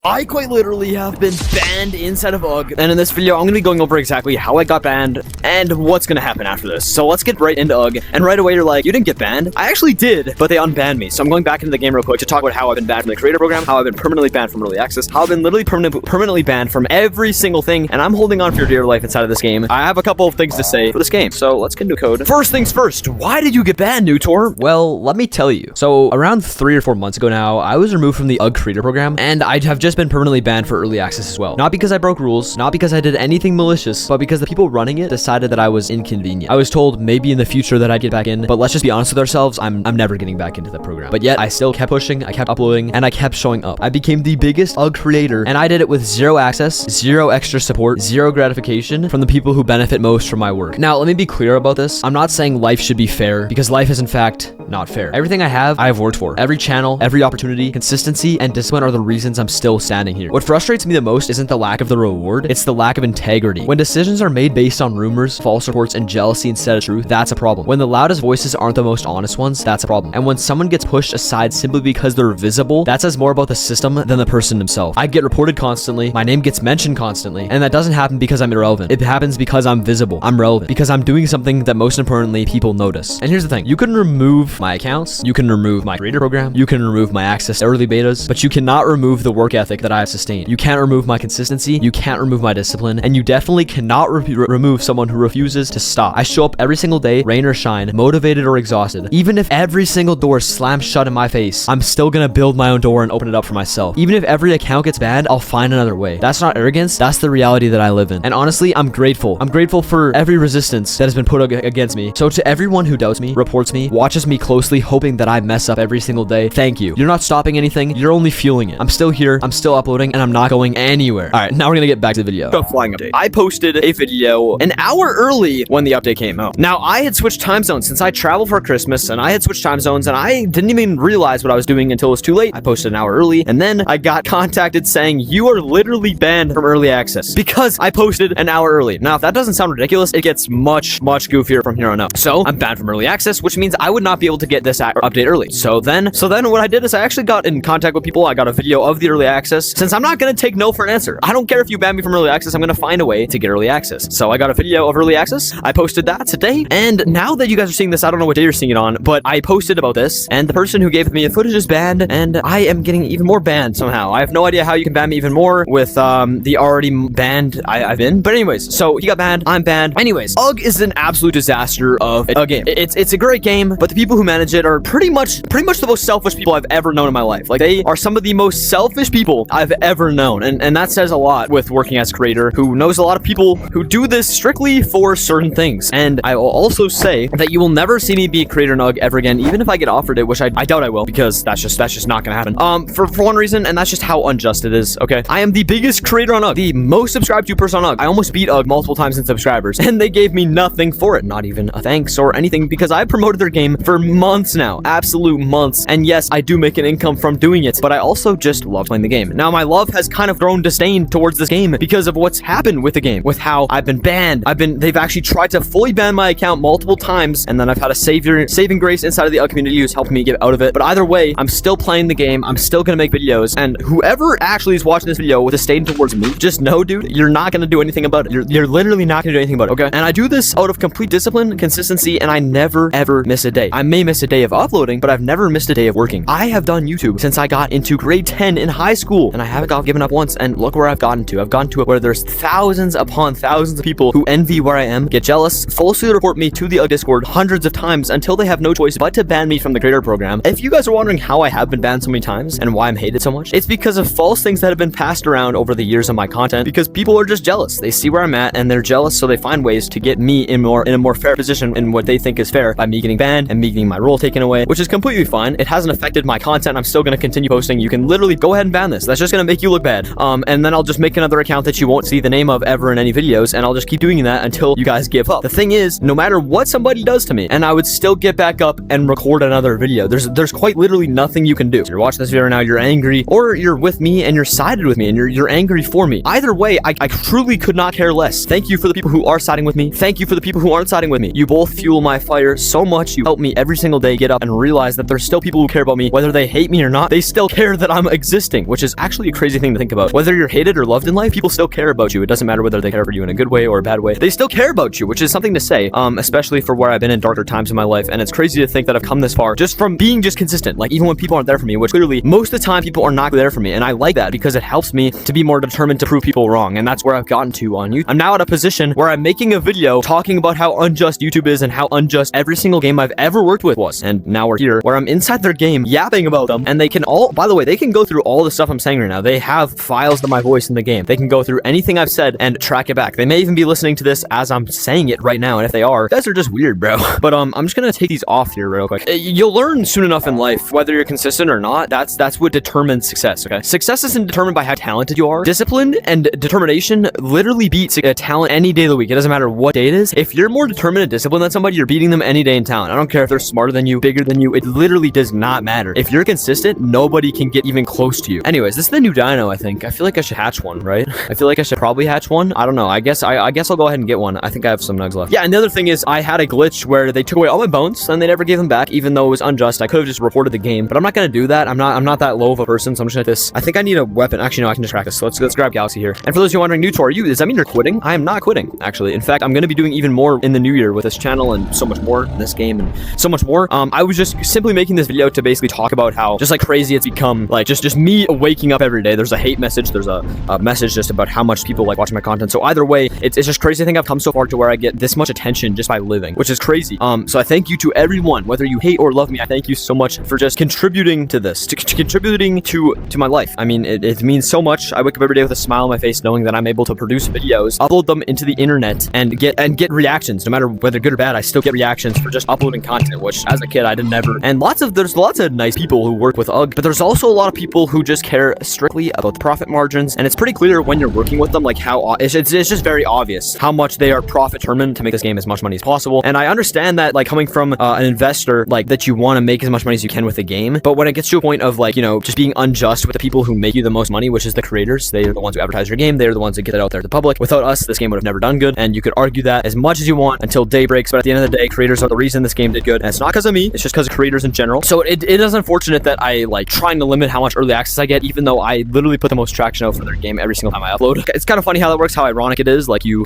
I quite literally have been banned inside of UG, and in this video, I'm going to be going over exactly how I got banned and what's going to happen after this. So let's get right into UG, and right away you're like, you didn't get banned? I actually did, but they unbanned me. So I'm going back into the game real quick to talk about how I've been banned from the creator program, how I've been permanently banned from early access, how I've been literally permanently banned from every single thing, and I'm holding on for dear life inside of this game. I have a couple of things to say for this game, so let's get into code. First things first, why did you get banned, Nutor? Well, let me tell you. So around 3 or 4 months ago now, I was removed from the UG creator program, and I have just been permanently banned for early access as well. Not because I broke rules, not because I did anything malicious, but because the people running it decided that I was inconvenient. I was told maybe in the future that I'd get back in, but let's just be honest with ourselves, I'm never getting back into the program. But yet I still kept pushing, I kept uploading, and I kept showing up. I became the biggest UG creator, and I did it with 0 access, 0 extra support, 0 gratification from the people who benefit most from my work. Now, let me be clear about this. I'm not saying life should be fair, because life is in fact not fair. Everything I have, I've worked for. Every channel, every opportunity, consistency, and discipline are the reasons I'm still standing here. What frustrates me the most isn't the lack of the reward, it's the lack of integrity. When decisions are made based on rumors, false reports, and jealousy instead of truth, that's a problem. When the loudest voices aren't the most honest ones, that's a problem. And when someone gets pushed aside simply because they're visible, that says more about the system than the person himself. I get reported constantly, my name gets mentioned constantly, and that doesn't happen because I'm irrelevant. It happens because I'm visible. I'm relevant. Because I'm doing something that most importantly, people notice. And here's the thing, you can remove my accounts, you can remove my creator program, you can remove my access to early betas, but you cannot remove the work ethic that I have sustained. You can't remove my consistency, you can't remove my discipline, and you definitely cannot remove someone who refuses to stop. I show up every single day, rain or shine, motivated or exhausted. Even if every single door slams shut in my face, I'm still gonna build my own door and open it up for myself. Even if every account gets banned, I'll find another way. That's not arrogance, that's the reality that I live in. And honestly, I'm grateful. I'm grateful for every resistance that has been put against me. So to everyone who doubts me, reports me, watches me closely, hoping that I mess up every single day, thank you. You're not stopping anything, you're only fueling it. I'm still here, I'm still uploading, and I'm not going anywhere. All right, now we're gonna get back to the video. The flying update. I posted a video an hour early when the update came out. Now, I had switched time zones since I travel for Christmas, and I had switched time zones, and I didn't even realize what I was doing until it was too late. I posted an hour early, and then I got contacted saying, you are literally banned from early access because I posted an hour early. Now, if that doesn't sound ridiculous, it gets much goofier from here on out. So, I'm banned from early access, which means I would not be able to get this update early. So then what I did is I actually got in contact with people. I got a video of the early access, since I'm not gonna take no for an answer. I don't care if you ban me from early access, I'm gonna find a way to get early access. So I got a video of early access, I posted that today, and now that you guys are seeing this, I don't know what day you're seeing it on, but I posted about this, and the person who gave me a footage is banned, and I am getting even more banned somehow. I have no idea how you can ban me even more with the already banned I've been, but anyways, so he got banned, I'm banned. Anyways, UG is an absolute disaster of a game. It's a great game, but the people who manage it are pretty much the most selfish people I've ever known in my life. Like, they are some of the most selfish people I've ever known, and that says a lot with working as a creator who knows a lot of people who do this strictly for certain things. And I will also say that you will never see me be a creator in UG ever again, even if I get offered it, which I doubt I will, because that's just not gonna happen. For one reason, and that's just how unjust it is, okay? I am the biggest creator on UG, the most subscribed to person on UG. I almost beat UG multiple times in subscribers, and they gave me nothing for it, not even a thanks or anything, because I promoted their game for months now, absolute months. And yes, I do make an income from doing it, but I also just love playing the game. Now, my love has kind of grown disdain towards this game because of what's happened with the game, with how I've been banned. They've actually tried to fully ban my account multiple times, and then I've had a saving grace inside of the UG community who's helped me get out of it. But either way, I'm still playing the game, I'm still gonna make videos, and whoever actually is watching this video with disdain towards me, just know, dude, you're not gonna do anything about it. You're literally not gonna do anything about it, okay? And I do this out of complete discipline, consistency, and I never ever miss a day. I may miss a day of uploading, but I've never missed a day of working. I have done YouTube since I got into grade 10 in high school, and I haven't given up once, and look where I've gotten to. I've gotten to it where there's thousands upon thousands of people who envy where I am, get jealous, falsely report me to the UG Discord hundreds of times until they have no choice but to ban me from the creator program. If you guys are wondering how I have been banned so many times and why I'm hated so much, it's because of false things that have been passed around over the years of my content, because people are just jealous. They see where I'm at and they're jealous, so they find ways to get me in a more fair position in what they think is fair by me getting banned and me getting my role taken away, which is completely fine. It hasn't affected my content. I'm still going to continue posting. You can literally go ahead and ban this. That's just going to make you look bad. And then I'll just make another account that you won't see the name of ever in any videos, and I'll just keep doing that until you guys give up. The thing is, no matter what somebody does to me, and I would still get back up and record another video. There's quite literally nothing you can do. You're watching this video right now, you're angry, or you're with me and you're sided with me and you're angry for me. Either way, I truly could not care less. Thank you for the people who are siding with me. Thank you for the people who aren't siding with me. You both fuel my fire so much. You help me every single day get up and realize that there's still people who care about me, whether they hate me or not. They still care that I'm existing, which is is actually a crazy thing to think about. Whether you're hated or loved in life, people still care about you. It doesn't matter whether they care for you in a good way or a bad way. They still care about you, which is something to say, especially for where I've been in darker times in my life. And it's crazy to think that I've come this far just from being just consistent. Like, even when people aren't there for me, which clearly most of the time people are not there for me. And I like that because it helps me to be more determined to prove people wrong. And that's where I've gotten to on YouTube. I'm now at a position where I'm making a video talking about how unjust YouTube is and how unjust every single game I've ever worked with was. And now we're here where I'm inside their game yapping about them. And they can all, by the way, they can go through all the stuff I'm saying right now. They have files of my voice in the game. They can go through anything I've said and track it back. They may even be listening to this as I'm saying it right now. And if they are, you guys are just weird, bro. But I'm just gonna take these off here real quick. You'll learn soon enough in life whether you're consistent or not. That's what determines success, okay? Success isn't determined by how talented you are. Discipline and determination literally beats talent any day of the week. It doesn't matter what day it is. If you're more determined and disciplined than somebody, you're beating them any day in talent. I don't care if they're smarter than you, bigger than you. It literally does not matter. If you're consistent, nobody can get even close to you. Anyways, this is the new dino, I think. I feel like I should hatch one, right? I feel like I should probably hatch one. I don't know. I guess I'll go ahead and get one. I think I have some nugs left. Yeah, and the other thing is I had a glitch where they took away all my bones and they never gave them back, even though it was unjust. I could have just reported the game, but I'm not gonna do that. I'm not that low of a person, so I'm just gonna this. I think I need a weapon. Actually, no, I can just track this. So let's grab Galaxy here. And for those who are wondering, new to, are you? Does that mean you're quitting? I am not quitting, actually. In fact, I'm gonna be doing even more in the new year with this channel and so much more in this game and so much more. I was just simply making this video to basically talk about how just like crazy it's become, like just me waking up every day. There's a hate message, there's a message just about how much people like watching my content. So either way, it's just crazy. I think I've come so far to where I get this much attention just by living, which is crazy. So I thank you to everyone, whether you hate or love me. I thank you so much for just contributing to this, contributing to my life. I mean, it means so much. I wake up every day with a smile on my face knowing that I'm able to produce videos, upload them into the internet, and get reactions. No matter whether good or bad, I still get reactions for just uploading content, which as a kid I did never. And there's lots of nice people who work with UGG, but there's also a lot of people who just care strictly about the profit margins. And it's pretty clear when you're working with them, like how it's just very obvious how much they are profit determined to make this game as much money as possible. And I understand that, like, coming from an investor, like, that you want to make as much money as you can with the game. But when it gets to a point of, like, you know, just being unjust with the people who make you the most money, which is the creators, they are the ones who advertise your game, they're the ones that get it out there to the public. Without us, this game would have never done good. And you could argue that as much as you want until day breaks, but at the end of the day, creators are the reason this game did good. And it's not because of me, it's just because of creators in general. So it is unfortunate that I like trying to limit how much early access I get, even though I literally put the most traction out for their game every single time I upload. It's kind of funny how that works, how ironic it is. Like, you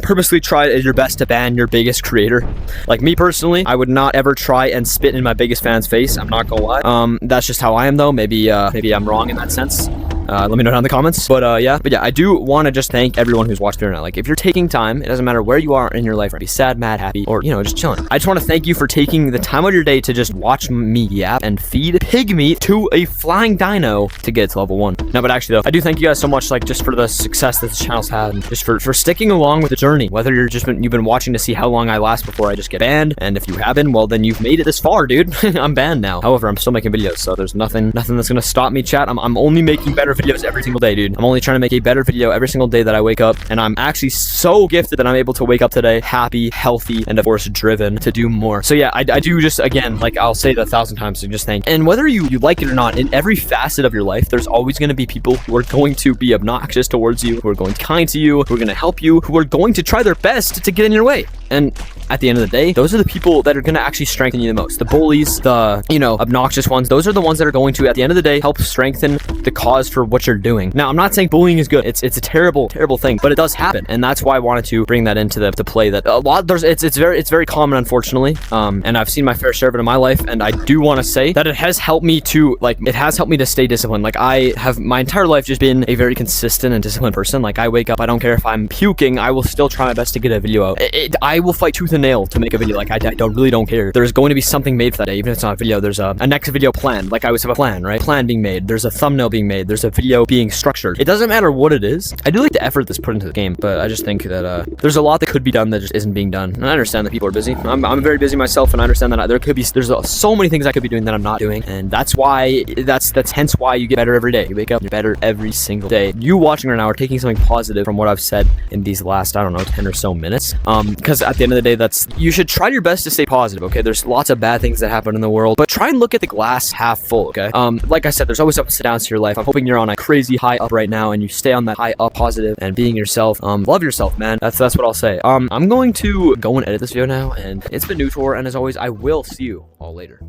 purposely try your best to ban your biggest creator. Like, me personally, I would not ever try and spit in my biggest fan's face. I'm not gonna lie. That's just how I am, though. Maybe I'm wrong in that sense. Let me know down in the comments. But yeah, I do want to just thank everyone who's watched here now. Like, if you're taking time, it doesn't matter where you are in your life, be sad, mad, happy, or, you know, just chilling. I just want to thank you for taking the time of your day to just watch me yap and feed pig meat to a flying dino to get to level 1. No, but actually though, I do thank you guys so much, like, just for the success that this channel's had, and just for sticking along with the journey. Whether you've been watching to see how long I last before I just get banned, and if you haven't, well, then you've made it this far, dude. I'm banned now. However, I'm still making videos, so there's nothing that's gonna stop me, chat. I'm only making better videos every single day, dude. I'm only trying to make a better video every single day that I wake up, and I'm actually so gifted that I'm able to wake up today happy, healthy, and of course driven to do more. So yeah, I do just, again, like, I'll say it 1,000 times to just thank. And whether you like it or not, in every facet of your life, there's always going to be people who are going to be obnoxious towards you, who are going to be kind to you, who are going to help you, who are going to try their best to get in your way. And at the end of the day, those are the people that are going to actually strengthen you the most. The bullies, the, you know, obnoxious ones, those are the ones that are going to, at the end of the day, help strengthen the cause for what you're doing. Now, I'm not saying bullying is good. It's a terrible thing, but it does happen. And that's why I wanted to bring that into the play. That a lot, it's very common, unfortunately. And I've seen my fair share of it in my life. And I do want to say that it has helped me to, like, it has helped me to stay disciplined. Like, I have my entire life just been a very consistent and disciplined person. Like, I wake up, I don't care if I'm puking, I will still try my best to get a video out. I will fight tooth and nail to make a video. Like, I really don't care. There's going to be something made for that day, even if it's not a video. There's a next video planned. Like, I always have a plan, right? Plan being made. There's a thumbnail being made. There's a video being structured. It doesn't matter what it is. I do like the effort that's put into the game, but I just think that there's a lot that could be done that just isn't being done. And I understand that people are busy. I'm very busy myself, and I understand that there's so many things I could be doing that I'm not doing, and that's hence why you get better every day. You wake up, you're better every single day. You watching right now are taking something positive from what I've said in these last, I don't know, 10 or so minutes. Because at the end of the day, you should try your best to stay positive, okay? There's lots of bad things that happen in the world, but try and look at the glass half full, okay? Like I said, there's always ups and downs to your life. I'm hoping you're on a crazy high up right now, and you stay on that high up, positive, and being yourself. Love yourself, man. That's what I'll say. I'm going to go and edit this video now, and it's been Nutor, and as always, I will see you all later.